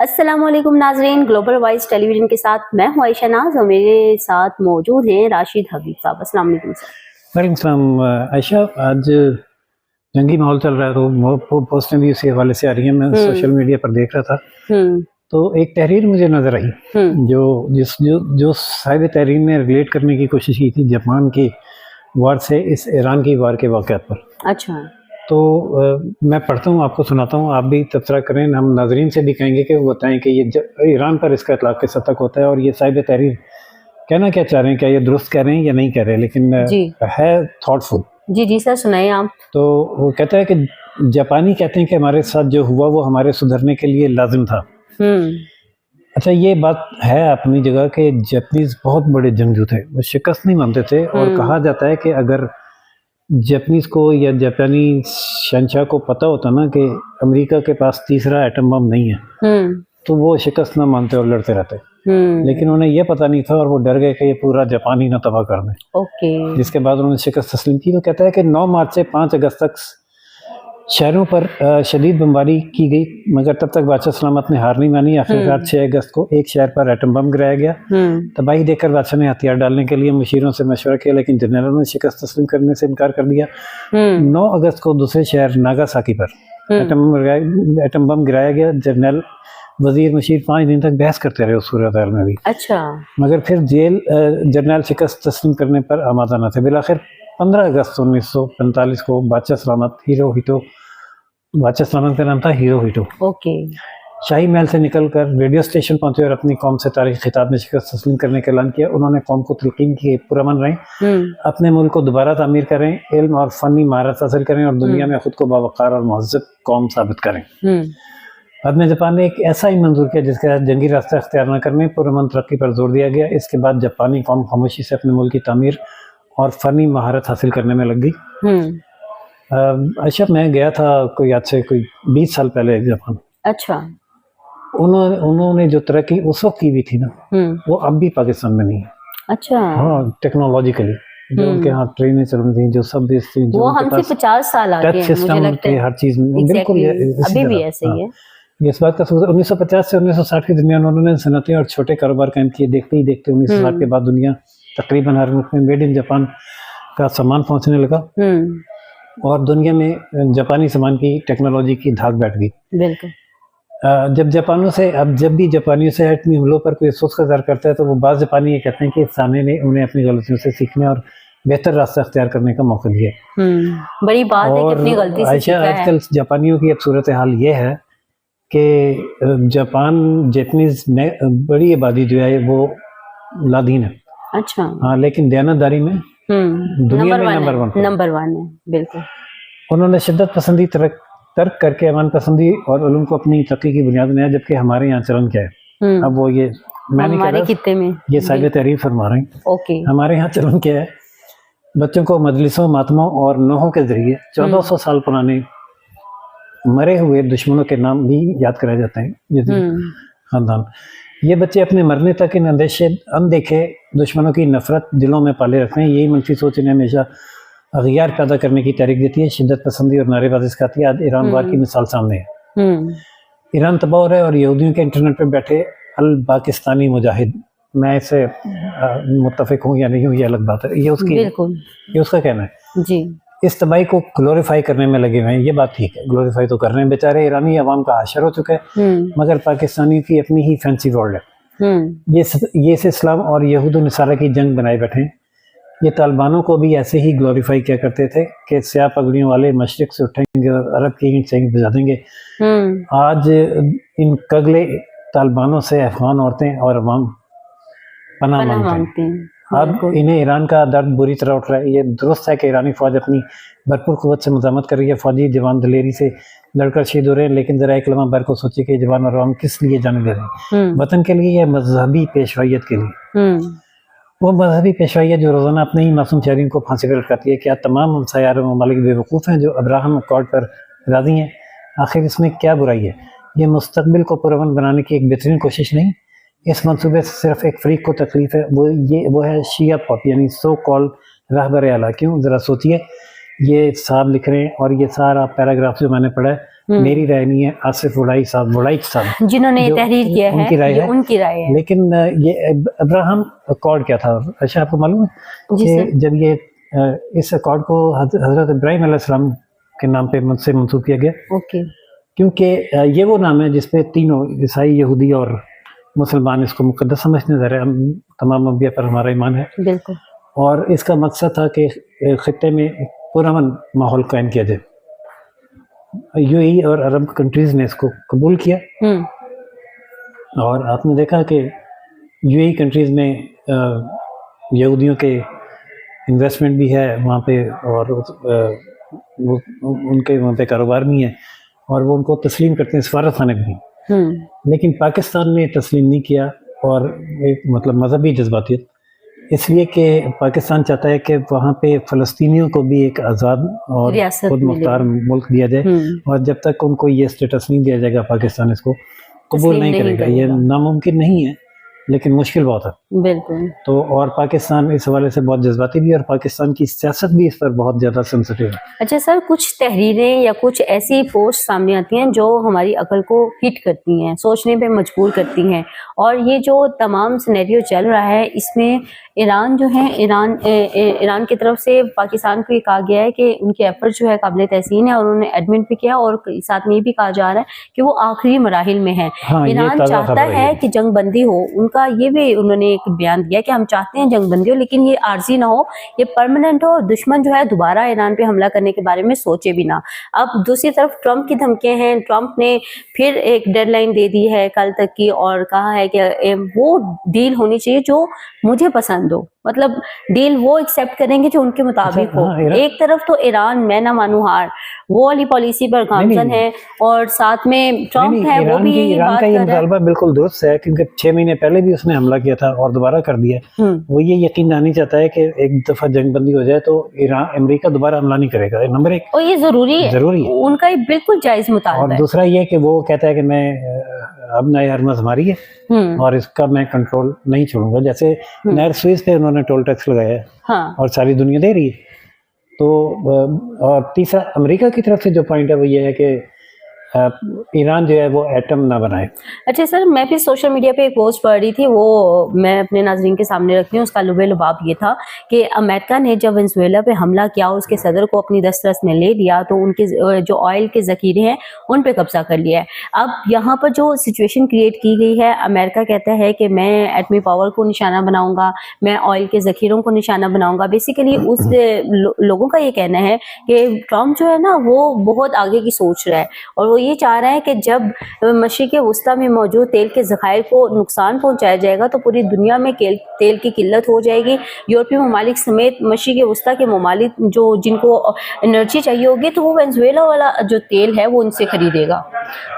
السلام علیکم ناظرین، گلوبل وائس ٹیلی ویژن کے ساتھ میں ہوں عائشہ ناز اور میرے ساتھ موجود ہیں راشد حبیب صاحب۔ السلام علیکم سر۔ وعلیکم السلام عائشہ، آج جنگی ماحول چل رہا ہے تو پوسٹیں بھی اسی حوالے سے آ رہی ہیں، میں سوشل میڈیا پر دیکھ رہا تھا تو ایک تحریر مجھے نظر آئی جو صاحب تحریر نے ریلیٹ کرنے کی کوشش کی تھی جاپان کی وار سے اس ایران کی وار کے واقعات پر۔ اچھا، تو میں پڑھتا ہوں، آپ کو سناتا ہوں، آپ بھی تبصرہ کریں، ہم ناظرین سے بھی کہیں گے کہ وہ بتائیں کہ یہ ایران پر اس کا اطلاق کس حد تک ہوتا ہے اور یہ صاحب تحریر کہنا کیا چاہ رہے ہیں، کیا یہ درست کہہ رہے ہیں یا نہیں کہہ رہے، لیکن ہے تھاٹ فل۔ جی سر سنائیں آپ۔ تو وہ کہتا ہے کہ جاپانی کہتے ہیں کہ ہمارے ساتھ جو ہوا وہ ہمارے سدھرنے کے لیے لازم تھا۔ اچھا، یہ بات ہے اپنی جگہ کہ جاپنیز بہت بڑے جنگجو تھے، وہ شکست نہیں مانتے تھے، اور کہا جاتا ہے کہ اگر جاپنیز کو یا جاپانی شہنشاہ کو پتہ ہوتا نا کہ امریکہ کے پاس تیسرا ایٹم بم نہیں ہے تو وہ شکست نہ مانتے اور لڑتے رہتے، لیکن انہیں یہ پتہ نہیں تھا اور وہ ڈر گئے کہ یہ پورا جاپان ہی نہ تباہ کر دیں، جس کے بعد انہوں نے شکست تسلیم کی۔ تو کہتا ہے کہ 9 مارچ سے 5 اگست تک شہروں پر شدید بمباری کی گئی، مگر تب تک بادشاہ سلامت نے ہار نہیں مانی۔ آخرکار 6 اگست کو ایک شہر پر ایٹم بم گرایا گیا۔ تباہی دیکھ کر بادشاہ نے ہتھیار ڈالنے کے لیے مشیروں سے مشورہ کیا، لیکن جنرلوں نے شکست تسلیم کرنے سے انکار کر دیا۔ 9 اگست کو دوسرے شہر ناگاساکی پر ایٹم بم گرایا گیا۔ جنرل وزیر مشیر 5 دن تک بحث کرتے رہے اس صورتحال میں بھی، مگر پھر جنرل شکست تسلیم کرنے پر آمادہ نہ تھے۔ بالآخر 15 اگست 1945 کو بادشاہ سلامت کا نام تھا ہیرو ہیٹو، شاہی محل سے نکل کر ریڈیو اسٹیشن پہنچے اور اپنی قوم سے تاریخی خطاب میں شکست تسلیم کرنے کا اعلان کیا۔ انہوں نے قوم کو تلقین کی پرامن رہیں، اپنے ملک کو دوبارہ تعمیر کریں، علم اور فنی مہارت حاصل کریں اور دنیا میں خود کو باوقار اور مہذب قوم ثابت کریں۔ عدم جاپان نے ایک ایسا ہی منظور کیا جس کے تحت جنگی راستہ اختیار نہ کرنے، پرامن ترقی پر زور دیا گیا۔ اس کے بعد جاپانی قوم خاموشی سے اپنے ملک کی تعمیر اور فنی مہارت حاصل کرنے میں لگ گئی۔ عائشہ، میں گیا تھا کوئی آج سے کوئی 20 سال پہلے جاپان۔ اچھا، انہوں نے جو ترقی اس وقت کی بھی تھی نا وہ اب بھی پاکستان میں نہیں ہے۔ اچھا، ہاں، ٹیکنالوجیکلی جو ان کے ہاں ٹرینیں چل رہی تھیں، جو سب وہ ہم سے 50 سال آگے ہیں، مجھے لگتا ہے ہر چیز میں بالکل ابھی بھی ایسے ہی ہے۔ اس بات کا ثبوت 1950 سے 1960 کے درمیان انہوں نے صنعتیں اور چھوٹے کاروبار قائم کیے۔ دیکھتے ہی دیکھتے 1960 کے بعد دنیا تقریباً ہر ملک میں میڈ ان جاپان کا سامان پہنچنے لگا اور دنیا میں جاپانی سامان کی ٹیکنالوجی کی دھاک بیٹھ گئی۔ بالکل، جب بھی جاپانیوں سے ایٹمی حملوں پر کوئی افسوس کا اظہار کرتا ہے تو وہ بعض جاپانی یہ کہتے ہیں کہ سامنے نے انہیں اپنی غلطیوں سے سیکھنے اور بہتر راستہ اختیار کرنے کا موقع دیا۔ بڑی بات ہے کہ اپنی غلطی سے سیکھا ہے۔ آج کل جاپانیوں کی اب صورتحال یہ ہے کہ جاپنیز میں بڑی آبادی جو ہے وہ لادین ہے۔ اچھا، ہاں، لیکن دیانتداری میں دنیا میں نمبر 1 ہے۔ بالکل، انہوں نے شدت پسندی ترک کر کے امان پسندی اور علم کو اپنی ترقی کی بنیاد بنایا، جبکہ ہمارے یہاں چلن کیا ہے؟ اب وہ یہ میں نہیں کہہ رہا، یہ صاحب تحریر فرما رہے ہیں۔ ہمارے یہاں چلن کیا ہے؟ بچوں کو مجلسوں، ماتموں اور نوحوں کے ذریعے 1400 سال پرانے مرے ہوئے دشمنوں کے نام بھی یاد کرائے جاتے ہیں۔ یہ خاندان، یہ بچے اپنے مرنے تک ان اندیکھے دشمنوں کی نفرت دلوں میں پالے رکھتے ہیں۔ یہی منفی سوچ انہیں ہمیشہ اغیار پیدا کرنے کی تحریک دیتی ہے، شدت پسندی اور نعرے بازی سکھاتی ہے۔ آج ایران وار کی مثال سامنے ہے، ایران تباہ ہو رہا ہے اور یہودیوں کے انٹرنیٹ پہ بیٹھے الپاکستانی مجاہد، میں اس سے متفق ہوں یا نہیں ہوں یہ الگ بات ہے، یہ اس کا کہنا ہے، جی اس تباہی کو گلوریفائی کرنے میں لگے ہوئے ہیں۔ یہ بات ٹھیک ہے، گلوریفائی تو کر رہے ہیں، بیچارے ایرانی عوام کا حشر ہو چکا ہے، مگر پاکستانیوں کی اپنی ہی فینسی ورلڈ ہے۔ یہ اسے اسلام اور یہود و نصارہ کی جنگ بنائے بیٹھے ہیں۔ یہ طالبانوں کو بھی ایسے ہی گلوریفائی کیا کرتے تھے کہ سیاہ پگڑیوں والے مشرق سے اٹھیں گے اور عرب کی اینٹ سے اینٹ بجا دیں گے۔ آج ان کگلے طالبانوں سے افغان عورتیں اور عوام پناہ مانگتے ہیں۔ اب انہیں ایران کا درد بری طرح اٹھ رہا ہے۔ یہ درست ہے کہ ایرانی فوج اپنی بھرپور قوت سے مزاحمت کر رہی ہے، فوجی جوان دلیری سے لڑ کر شہید ہو رہے ہیں، لیکن ذرا ایک لمحہ بھر کو سوچیے کہ جوان اور عوام کس لیے جانے دے رہے ہیں؟ وطن کے لیے یا مذہبی پیشوائیت کے لیے؟ وہ مذہبی پیشوائیت جو روزانہ اپنے ہی معصوم شہریوں کو پھانسی پر لٹکاتی ہے۔ کیا تمام ہمسایہ عرب ممالک بے وقوف ہیں جو ابراہم اکارڈ پر راضی ہیں؟ آخر اس میں کیا برائی ہے؟ یہ مستقبل کو پرامن بنانے کی ایک بہترین کوشش نہیں؟ اس منصوبے سے صرف ایک فریق کو تکلیف ہے، وہ ہے شیعہ پاپ، یعنی سو کال رہبر اعلیٰ۔ کیوں؟ ذرا سوچیے، یہ صاحب لکھ رہے ہیں اور یہ سارا پیراگراف جو میں نے پڑھا ہے میری رائے نہیں ہے، آصف وڑائچ صاحب جنہوں نے یہ تحریر کیا ہے، ان کی رائے یہ ہے، ان کی رائے ہے. لیکن یہ ابراہم اکارڈ کیا تھا؟ اچھا آپ کو معلوم ہے جی کہ سر. جب یہ اس اکارڈ کو حضرت ابراہیم علیہ السلام کے نام پہ مجھ سے منسوخ کیا گیا، اوکے. کیونکہ یہ وہ نام ہے جس پہ تینوں عیسائی، یہودی اور مسلمان اس کو مقدس سمجھتے ہیں. ظاہر ہے ہم تمام انبیاء پر ہمارا ایمان ہے، بالکل. اور اس کا مقصد تھا کہ خطے میں پرامن ماحول قائم کیا جائے. یو اے ای اور عرب کنٹریز نے اس کو قبول کیا، اور آپ نے دیکھا کہ یو اے ای کنٹریز میں یہودیوں کے انویسٹمنٹ بھی ہے وہاں پہ، اور ان کے وہاں پہ کاروبار بھی ہے، اور وہ ان کو تسلیم کرتے ہیں، سفارت خانے بھی. لیکن پاکستان نے تسلیم نہیں کیا، اور ایک مطلب مذہبی جذباتیت، اس لیے کہ پاکستان چاہتا ہے کہ وہاں پہ فلسطینیوں کو بھی ایک آزاد اور خود مختار ملک دیا جائے، اور جب تک ان کو یہ اسٹیٹس نہیں دیا جائے گا پاکستان اس کو قبول نہیں کرے گا. یہ ناممکن نہیں ہے، لیکن مشکل بہت ہے. بالکل. تو اور پاکستان اس حوالے سے بہت جذباتی بھی ہے، اور پاکستان کی سیاست بھی اس پر بہت زیادہ سینسٹیو ہے. اچھا سر، کچھ تحریریں یا کچھ ایسی پوسٹ سامنے آتی ہیں جو ہماری عقل کو ہٹ کرتی ہیں، سوچنے پہ مجبور کرتی ہیں، اور یہ جو تمام سینیریو چل رہا ہے اس میں ایران جو ہے، ایران کی طرف سے پاکستان کو یہ کہا گیا ہے کہ ان کے ایفرٹ جو ہے قابل تحسین ہے، اور انہوں نے ایڈمٹ بھی کیا، اور ساتھ میں یہ بھی کہا جا رہا ہے کہ وہ آخری مراحل میں ہیں. ایران چاہتا ہے کہ جنگ بندی ہو. ان کا یہ بھی انہوں نے ایک بیان دیا کہ ہم چاہتے ہیں جنگ بندی ہو، لیکن یہ عارضی نہ ہو، یہ پرماننٹ ہو، اور دشمن جو ہے دوبارہ ایران پہ حملہ کرنے کے بارے میں سوچے بھی نہ. اب دوسری طرف ٹرمپ کی دھمکیاں ہیں. ٹرمپ نے پھر ایک ڈیڈ لائن دے دی ہے کل تک کی، اور کہا ہے کہ وہ ڈیل ہونی چاہیے جو مجھے پسند ہو، مطلب ڈیل وہ ایکسیپٹ کریں گے جو ان کے مطابق ہو. ایک طرف تو ایران میں نہ مانو ہار وہ والی پالیسی پر گامزن ہے، اور ساتھ میں ٹرمپ ہے وہ بھی یہی بات کا یہ کر رہا ہے. مطالبہ بالکل درست ہے، کیونکہ 6 مہینے پہلے بھی اس نے حملہ کیا تھا اور دوبارہ کر دیا. وہ یہ یقین دہانی چاہتا ہے کہ ایک دفعہ جنگ بندی ہو جائے تو امریکہ دوبارہ حملہ نہیں کرے گا. نمبر 1، اور یہ ضروری ہے، ان کا یہ بالکل جائز مطالبہ ہے. اور دوسرا یہ کہ وہ کہتا ہے کہ میں اب نئے ارمز ہماری ہے، اور اس کا میں کنٹرول نہیں چھوڑوں گا. جیسے نہر سوئز پہ انہوں نے ٹول ٹیکس لگایا ہے، اور ساری دنیا دے رہی ہے. تو اور تیسرا امریکہ کی طرف سے جو پوائنٹ ہے وہ یہ ہے کہ ایران جو ہے وہ ایٹم نہ بنائے. اچھا سر، میں بھی سوشل میڈیا پہ ایک پوسٹ پڑھ رہی تھی، وہ میں اپنے ناظرین کے سامنے رکھتی ہوں. اس کا لبے لباب یہ تھا کہ امریکہ نے جب وینزویلا پہ حملہ کیا، اس کے صدر کو اپنی دسترس میں لے لیا، تو ان کے جو آئل کے ذخیرے ہیں ان پہ قبضہ کر لیا ہے. اب یہاں پر جو سچویشن کریٹ کی گئی ہے، امریکہ کہتا ہے کہ میں ایٹمی پاور کو نشانہ بناؤں گا، میں آئل کے ذخیروں کو نشانہ بناؤں گا. بیسیکلی اس لوگوں کا یہ کہنا ہے کہ ٹرمپ جو ہے نا وہ بہت آگے کی سوچ رہا ہے، اور وہ یہ چاہ رہا ہے کہ جب مشرق وسطیٰ میں موجود تیل کے ذخائر کو نقصان پہنچایا جائے گا تو پوری دنیا میں تیل کی قلت ہو جائے گی. یورپی ممالک سمیت مشرق وسطیٰ کے ممالک جن کو انرجی چاہیے ہوگی تو وہ وینزویلا والا جو تیل ہے وہ ان سے خریدے گا.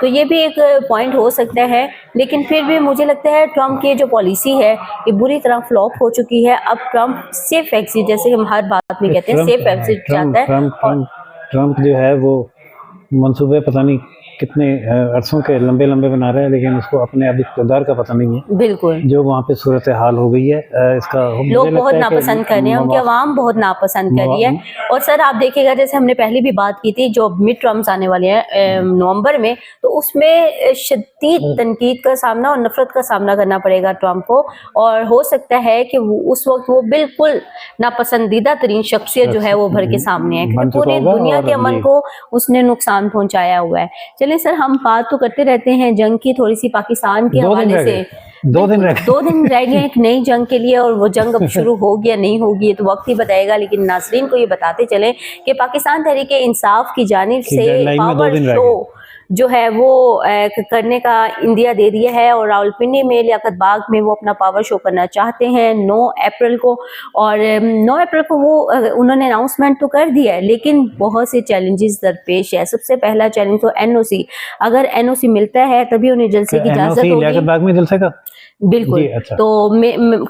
تو یہ بھی ایک پوائنٹ ہو سکتا ہے، لیکن پھر بھی مجھے لگتا ہے ٹرمپ کی جو پالیسی ہے یہ بری طرح فلاپ ہو چکی ہے. اب ٹرمپ سیف ایگزٹ، جیسے ہم ہر بات میں کہتے ہیں، سیف ایگزٹ چاہتا ہے. ٹرمپ جو ہے وہ منصوبے پتہ نہیں کتنے عرصوں کے لمبے بنا رہے ہیں، لیکن اس کو اپنے اب اقتدار کا پتہ نہیں ہے. بالکل جو وہاں پہ صورتحال ہو گئی ہے، اس کا لوگ بہت ناپسند کر رہے ہیں، ان کی عوام بہت ناپسند کر رہی ہے. اور سر آپ دیکھیں گا، جیسے ہم نے پہلے بھی بات کی تھی، جو مڈ ٹرمز آنے والے ہیں نومبر میں، تو اس میں شدید تنقید کا سامنا اور نفرت کا سامنا کرنا پڑے گا ٹرمپ کو. اور ہو سکتا ہے کہ اس وقت وہ بالکل ناپسندیدہ ترین شخصیت جو ہے وہ بھر کے سامنے ہے، کیونکہ پوری دنیا کے امن کو اس نے نقصان پہنچایا ہوا ہے. چلیں سر، ہم بات تو کرتے رہتے ہیں جنگ کی، تھوڑی سی پاکستان کے حوالے سے. 2 دن رہ گئے ایک نئی جنگ کے لیے، اور وہ جنگ اب شروع ہوگی یا نہیں ہوگی یہ تو وقت ہی بتائے گا. لیکن ناظرین کو یہ بتاتے چلیں کہ پاکستان تحریک انصاف کی جانب سے پاور شو جو ہے وہ کرنے کا اندیا دے دیا ہے، اور راولپنڈی میں لیاقت باغ میں وہ اپنا پاور شو کرنا چاہتے ہیں 9 اپریل کو. اور 9 اپریل کو وہ انہوں نے اناؤنسمنٹ تو کر دیا ہے، لیکن بہت سے چیلنجز درپیش ہے. سب سے پہلا چیلنج تو NOC، اگر NOC ملتا ہے تبھی انہیں جلسے کی اجازت ہوگی. لیاقت باغ میں جلسے کا بالکل. تو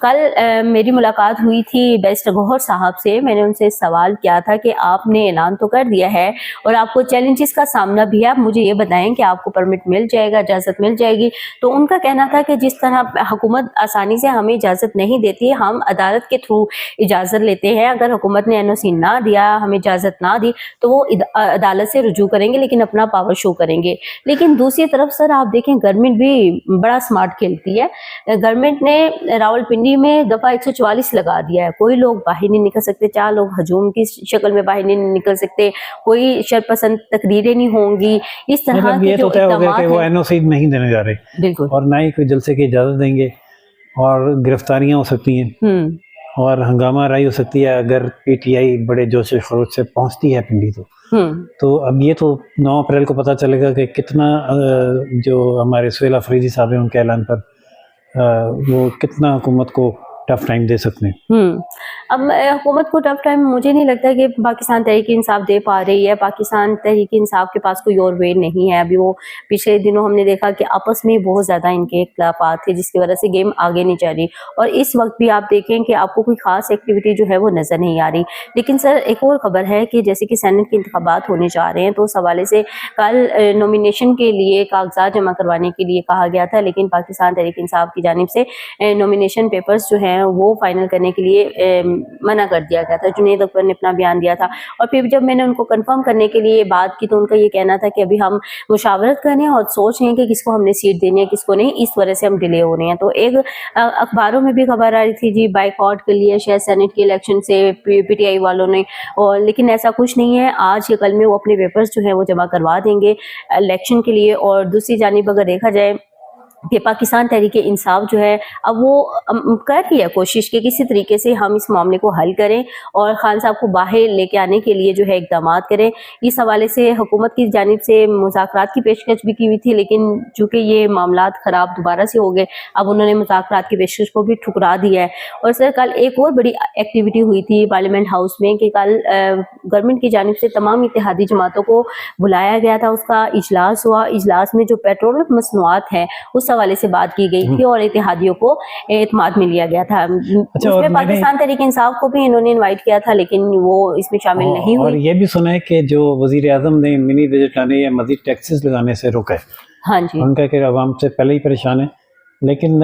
کل میری ملاقات ہوئی تھی بیرسٹر گوہر صاحب سے. میں نے ان سے سوال کیا تھا کہ آپ نے اعلان تو کر دیا ہے اور آپ کو چیلنجز کا سامنا بھی ہے، آپ مجھے یہ بتائیں کہ آپ کو پرمٹ مل جائے گا, اجازت مل جائے گی. تو ان کا کہنا تھا کہ جس طرح حکومت آسانی سے ہمیں اجازت نہیں دیتی, ہم عدالت کے تھرو اجازت لیتے ہیں. اگر حکومت نے NOC نہ دیا, ہمیں اجازت نہ دی, تو وہ عدالت سے رجوع کریں گے, لیکن اپنا پاور شو کریں گے. لیکن دوسری طرف سر آپ دیکھیں گورنمنٹ بھی بڑا سمارٹ کھیلتی ہے. گورنمنٹ نے راولپنڈی میں دفعہ 144 لگا دیا ہے. کوئی لوگ باہر نہیں نکل سکتے, 4 لوگ ہجوم کی شکل میں باہر نہیں نکل سکتے, کوئی شرپسند تقریریں نہیں ہوں گی. اس طرح مطلب کے یہ جو تو طے ہو گیا کہ وہ اقدامات ہیں, NOC نہیں دینے جا رہے, بالکل, اور نہ ہی کوئی جلسے کی اجازت دیں گے, اور گرفتاریاں ہو سکتی ہیں اور ہنگامہ آرائی ہو سکتی ہے اگر PTI بڑے جوش و خروش سے پہنچتی ہے پنڈی. تو اب یہ تو 9 اپریل کو پتہ چلے گا کہ کتنا جو ہمارے سہیل افریدی صاحب ہیں ان کے اعلان پر وہ کتنا حکومت کو ٹف ٹائم دے سکتے ہیں. اب حکومت کو ٹف ٹائم مجھے نہیں لگتا کہ پاکستان تحریک انصاف دے پا رہی ہے. پاکستان تحریک انصاف کے پاس کوئی اور وے نہیں ہے. ابھی وہ پچھلے دنوں ہم نے دیکھا کہ آپس میں بہت زیادہ ان کے اختلافات تھے, جس کی وجہ سے گیم آگے نہیں چل رہی. اور اس وقت بھی آپ دیکھیں کہ آپ کو کوئی خاص ایکٹیویٹی جو ہے وہ نظر نہیں آ رہی. لیکن سر ایک اور خبر ہے کہ جیسے کہ سینٹ کے انتخابات ہونے جا رہے ہیں, تو اس حوالے سے کل نومینیشن کے لیے کاغذات جمع کروانے کے لیے کہا گیا تھا, لیکن پاکستان تحریک انصاف کی جانب سے نومینیشن پیپرز جو ہیں وہ فائنل کرنے کے لیے منع کر دیا گیا تھا. جنید اکبر نے اپنا بیان دیا تھا, اور پھر جب میں نے ان کو کنفرم کرنے کے لیے بات کی تو ان کا یہ کہنا تھا کہ ابھی ہم مشاورت کریں اور سوچ رہے ہیں کہ کس کو ہم نے سیٹ دینی ہے, کس کو نہیں, اس وجہ سے ہم ڈیلے ہو رہے ہیں. تو ایک اخباروں میں بھی خبر آ رہی تھی جی بائیکاٹ کے لیے شاید سینٹ کے الیکشن سے PTI والوں نے, اور لیکن ایسا کچھ نہیں ہے. آج یا کل میں وہ اپنے پیپرز جو ہیں وہ جمع کروا دیں گے الیکشن کے لیے. اور دوسری جانب اگر دیکھا جائے کہ پاکستان تحریک انصاف جو ہے اب وہ کر رہی ہے کوشش کہ کسی طریقے سے ہم اس معاملے کو حل کریں اور خان صاحب کو باہر لے کے آنے کے لیے جو ہے اقدامات کریں. اس حوالے سے حکومت کی جانب سے مذاکرات کی پیشکش بھی کی ہوئی تھی, لیکن چونکہ یہ معاملات خراب دوبارہ سے ہو گئے, اب انہوں نے مذاکرات کی پیشکش کو بھی ٹھکرا دیا ہے. اور سر کل ایک اور بڑی ایکٹیویٹی ہوئی تھی پارلیمنٹ ہاؤس میں کہ کل گورنمنٹ کی جانب سے تمام اتحادی جماعتوں کو بلایا گیا تھا. اس کا اجلاس ہوا. اجلاس میں جو پیٹرولیم مصنوعات ہیں اس حوالے سے بات کی گئی تھی اور اتحادیوں کو اعتماد میں لیا گیا تھا. اس میں پاکستان تحریک انصاف کو بھی انہوں نے انوائٹ کیا تھا, لیکن وہ اس میں شامل نہیں ہوئی. اور یہ بھی سنا ہے کہ جو وزیر اعظم نے منی بجٹ لانے یا مزید ٹیکسز لگانے سے روکا ہے. ہاں جی, ان کا کہ عوام سے پہلے ہی پریشان ہے, لیکن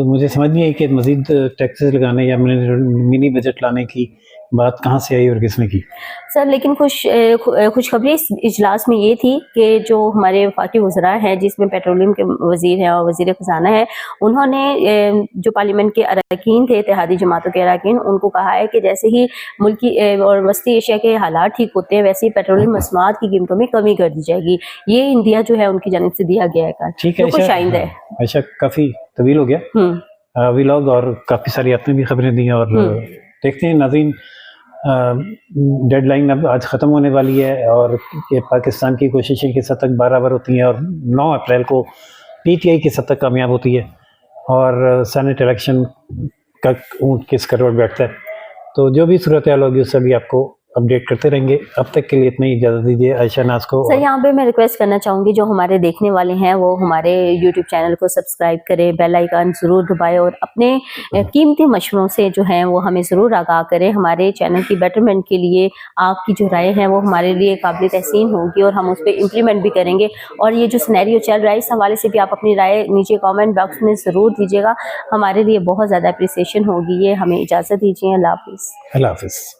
مجھے سمجھ نہیں آئی کہ مزید ٹیکسز لگانے یا منی بجٹ لانے کی بات کہاں سے آئی اور کس نے کی. سر لیکن خوشخبری اس اجلاس میں یہ تھی کہ جو ہمارے وفاقی وزراء ہیں جس میں پیٹرولیم کے وزیر ہیں اور وزیر خزانہ ہے, انہوں نے جو پارلیمنٹ کے اراکین تھے, اتحادی جماعتوں کے اراکین, ان کو کہا ہے کہ جیسے ہی ملکی اور وسطی ایشیا کے حالات ٹھیک ہوتے ہیں ویسے ہی پیٹرولیم مصنوعات کی قیمتوں میں کمی کر دی جائے گی. یہ عندیہ جو ہے ان کی جانب سے دیا گیا ہے. ٹھیک ہے, خوش آئند ہے. ایسا کافی طویل ہو گیا ویلاگ, اور کافی ساری آپ نے بھی خبریں دی, اور دیکھتے ہیں ناظرین ڈیڈ لائن اب آج ختم ہونے والی ہے, اور یہ پاکستان کی کوششیں کس حد تک برابر ہوتی ہیں, اور 9 اپریل کو PTI کس حد تک کامیاب ہوتی ہے, اور سینٹ الیکشن کا اونٹ کس کروڑ بیٹھتا ہے. تو جو بھی صورتحال ہوگی اس سے بھی آپ کو اپڈیٹ کرتے رہیں گے. اب تک کے لیے اتنا ہی, اجازت دیجیے عائشہ ناز کو. سر یہاں پہ میں ریکویسٹ کرنا چاہوں گی جو ہمارے دیکھنے والے ہیں وہ ہمارے یوٹیوب چینل کو سبسکرائب کریں, بیل آئیکن ضرور دبائیں, اور اپنے قیمتی مشوروں سے جو ہیں وہ ہمیں ضرور آگاہ کریں. ہمارے چینل کی بیٹرمنٹ کے لیے آپ کی جو رائے ہیں وہ ہمارے لیے قابل تحسین ہوگی, اور ہم اس پہ امپلیمنٹ بھی کریں گے. اور یہ جو سینیریو چل رہا ہے اس حوالے سے بھی آپ اپنی رائے نیچے کامنٹ باکس میں ضرور دیجیے گا, ہمارے لیے بہت زیادہ اپریسیشن ہوگی. یہ ہمیں اجازت دیجیے. اللہ حافظ. اللہ حافظ.